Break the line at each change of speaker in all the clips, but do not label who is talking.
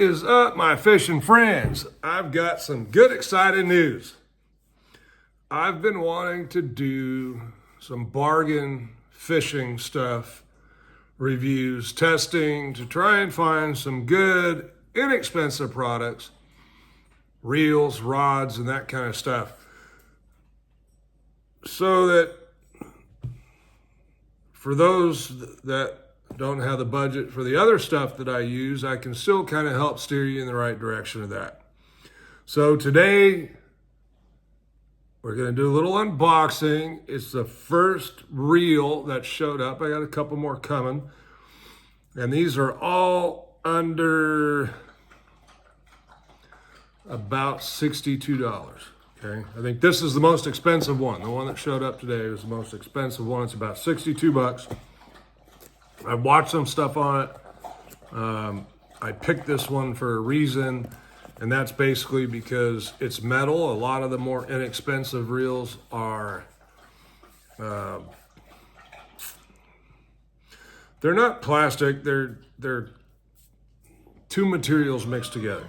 What is up, my fishing friends? I've got some good, exciting news. I've been wanting to do some bargain fishing stuff, reviews, testing, to try and find some good, inexpensive products, reels, rods, and that kind of stuff. So that for those that don't have the budget for the other stuff that I use, I can still kind of help steer you in the right direction of that. So today, we're going to do a little unboxing. It's the first reel that showed up. I got a couple more coming. And these are all under about $62. Okay, I think this is the most expensive one. The one that showed up today is the most expensive one. It's about 62 bucks. I've watched some stuff on it. I picked this one for a reason, and that's basically because it's metal. A lot of the more inexpensive reels are, they're not plastic. They're two materials mixed together.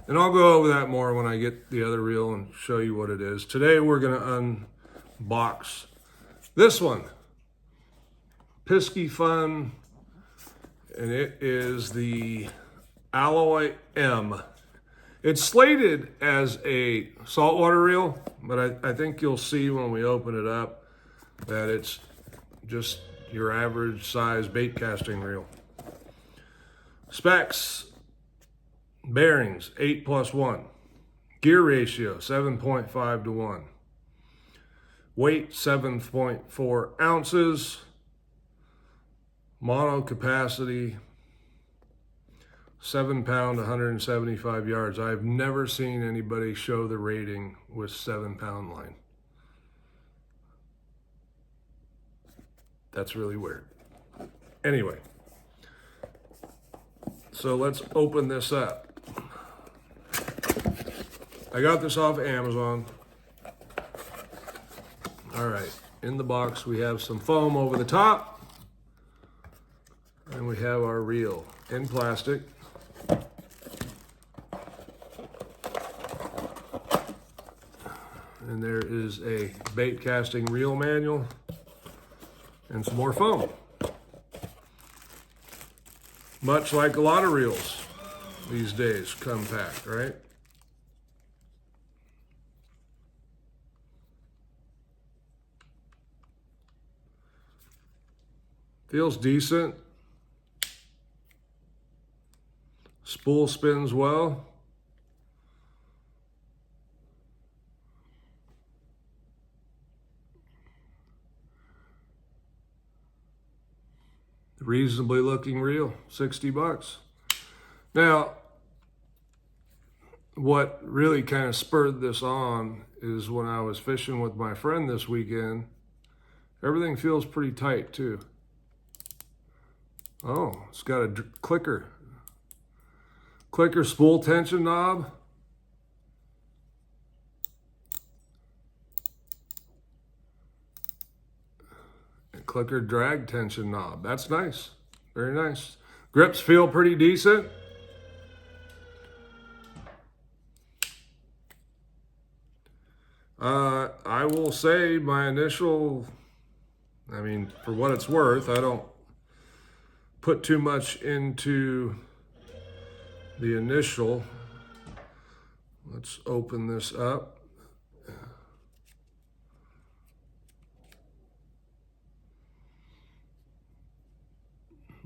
And I'll go over that more when I get the other reel and show you what it is. Today we're going to unbox this one. Piscifun, and it is the Alloy M. It's slated as a saltwater reel, but I think you'll see when we open it up that it's just your average size bait casting reel. Specs: bearings 8+1, gear ratio 7.5 to 1, weight 7.4 ounces, mono capacity 7 pound, 175 yards. I've never seen anybody show the rating with 7 pound line. That's really weird. Anyway, so let's open this up. I got this off Amazon. All right, in the box we have some foam over the top. And we have our reel in plastic. And there is a bait casting reel manual and some more foam. Much like a lot of reels these days come packed, right? Feels decent. Spool spins well. Reasonably looking reel, 60 bucks. Now, what really kind of spurred this on is when I was fishing with my friend this weekend. Everything feels pretty tight too. Oh, it's got a clicker spool tension knob. And clicker drag tension knob. That's nice. Very nice. Grips feel pretty decent. I will say my initial, for what it's worth, I don't put too much into the initial. Let's open this up. A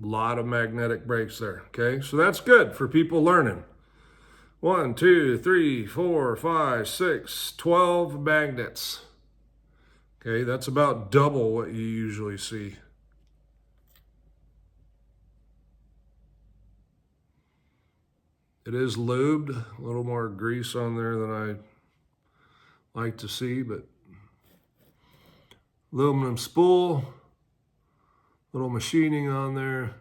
lot of magnetic brakes there. Okay, so that's good for people learning. 1, 2, 3, 4, 5, 6, 12 magnets. Okay, that's about double what you usually see. It is lubed, a little more grease on there than I like to see, but aluminum spool, little machining on there.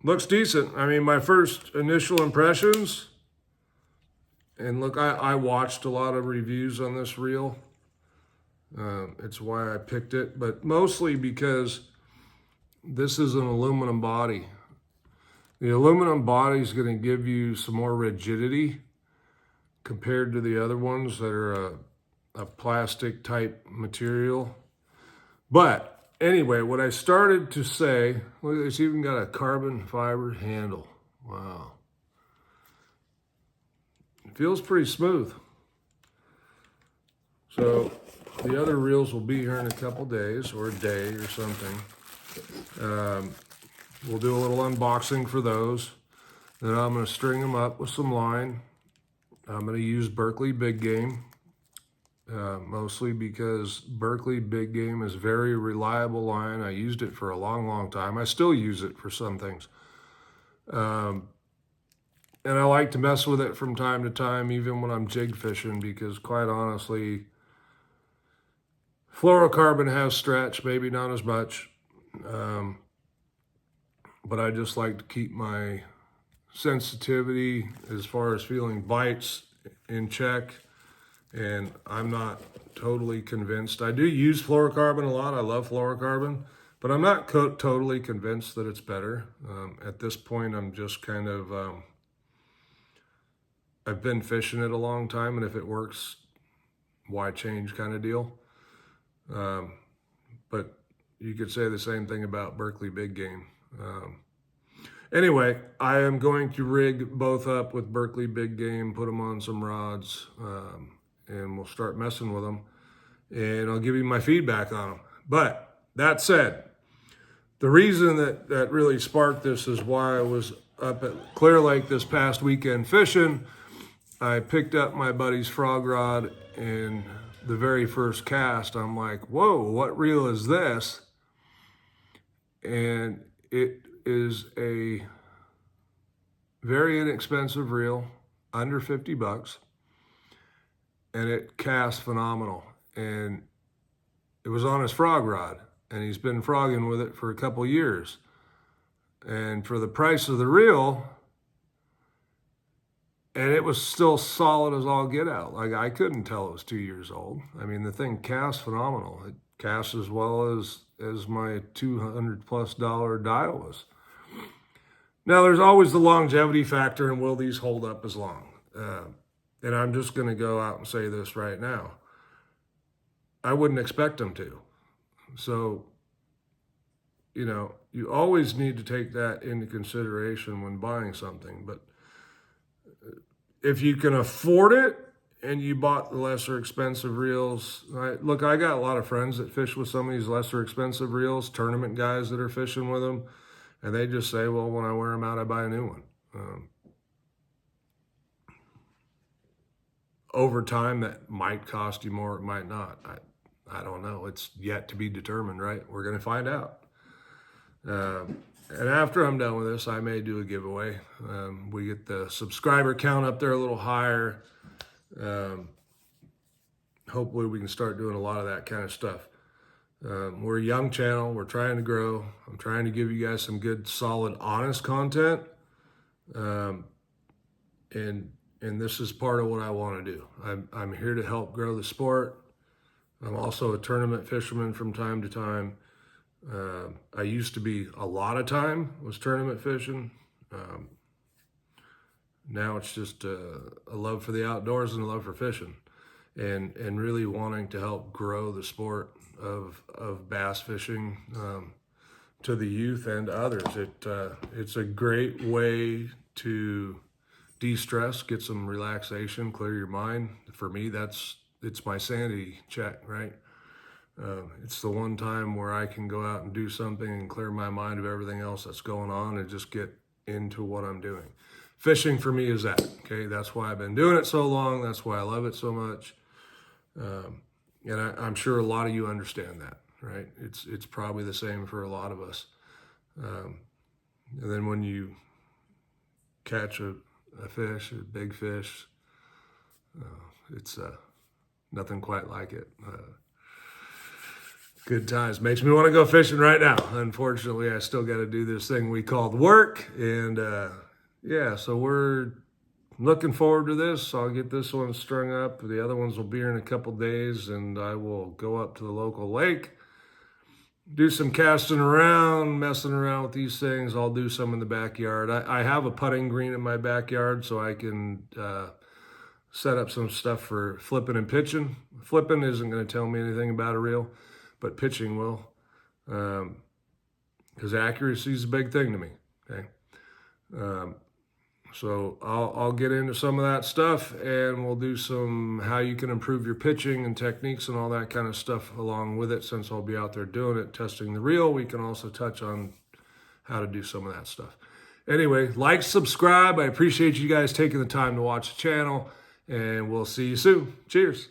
Looks decent. My first initial impressions, and look, I watched a lot of reviews on this reel. It's why I picked it, but mostly because this is an aluminum body. The aluminum body is going to give you some more rigidity compared to the other ones that are a plastic type material. But anyway, what I started to say, look, it's even got a carbon fiber handle. Wow. It feels pretty smooth. So the other reels will be here in a couple days, or a day or something. We'll do a little unboxing for those. Then I'm going to string them up with some line. I'm going to use Berkley Big Game, mostly because Berkley Big Game is very reliable line. I used it for a long, long time. I still use it for some things. And I like to mess with it from time to time, even when I'm jig fishing, because quite honestly, fluorocarbon has stretch, maybe not as much. But I just like to keep my sensitivity as far as feeling bites in check. And I'm not totally convinced. I do use fluorocarbon a lot. I love fluorocarbon, but I'm not totally convinced that it's better. At this point, I'm just kind of, I've been fishing it a long time, and if it works, why change kind of deal. But you could say the same thing about Berkley Big Game. Anyway, I am going to rig both up with Berkley Big Game, put them on some rods, and we'll start messing with them. And I'll give you my feedback on them. But that said, the reason that really sparked this is why I was up at Clear Lake this past weekend fishing. I picked up my buddy's frog rod, and the very first cast, I'm like, whoa, what reel is this? And it is a very inexpensive reel, under 50 bucks, and it casts phenomenal. And it was on his frog rod, and he's been frogging with it for a couple years. And for the price of the reel, and it was still solid as all get out. Like, I couldn't tell it was 2 years old. I mean, the thing casts phenomenal. It casts as well as my $200+ dial was. Now, there's always the longevity factor, and will these hold up as long? And I'm just going to go out and say this right now. I wouldn't expect them to. So, you know, you always need to take that into consideration when buying something. But if you can afford it and you bought the lesser expensive reels, look, I got a lot of friends that fish with some of these lesser expensive reels, tournament guys that are fishing with them, and they just say, well, when I wear them out, I buy a new one. Over time, that might cost you more, it might not. I don't know. It's yet to be determined, right? We're going to find out. And after I'm done with this, I may do a giveaway. We get the subscriber count up there a little higher. Hopefully we can start doing a lot of that kind of stuff. We're a young channel. We're trying to grow. I'm trying to give you guys some good, solid, honest content. And this is part of what I want to do. I'm here to help grow the sport. I'm also a tournament fisherman from time to time. I used to be a lot of time was tournament fishing. Now it's just a love for the outdoors and a love for fishing, and really wanting to help grow the sport of bass fishing to the youth and others. It's a great way to de-stress, get some relaxation, clear your mind. For me, it's my sanity check, right? It's the one time where I can go out and do something and clear my mind of everything else that's going on and just get into what I'm doing. Fishing for me is that, okay? That's why I've been doing it so long. That's why I love it so much. And I'm sure a lot of you understand that, right? It's probably the same for a lot of us. And then when you catch a fish, a big fish, it's nothing quite like it. Good times. Makes me want to go fishing right now. Unfortunately, I still got to do this thing we called work. And yeah, so we're looking forward to this. I'll get this one strung up. The other ones will be here in a couple days, and I will go up to the local lake do some casting around, messing around with these things. I'll do some in the backyard. I have a putting green in my backyard, so I can set up some stuff for flipping and pitching. Flipping isn't going to tell me anything about a reel, but pitching will, because accuracy is a big thing to me. Okay, so I'll get into some of that stuff, and we'll do some how you can improve your pitching and techniques and all that kind of stuff along with it. Since I'll be out there doing it, testing the reel, we can also touch on how to do some of that stuff. Anyway, like, subscribe. I appreciate you guys taking the time to watch the channel, and we'll see you soon. Cheers.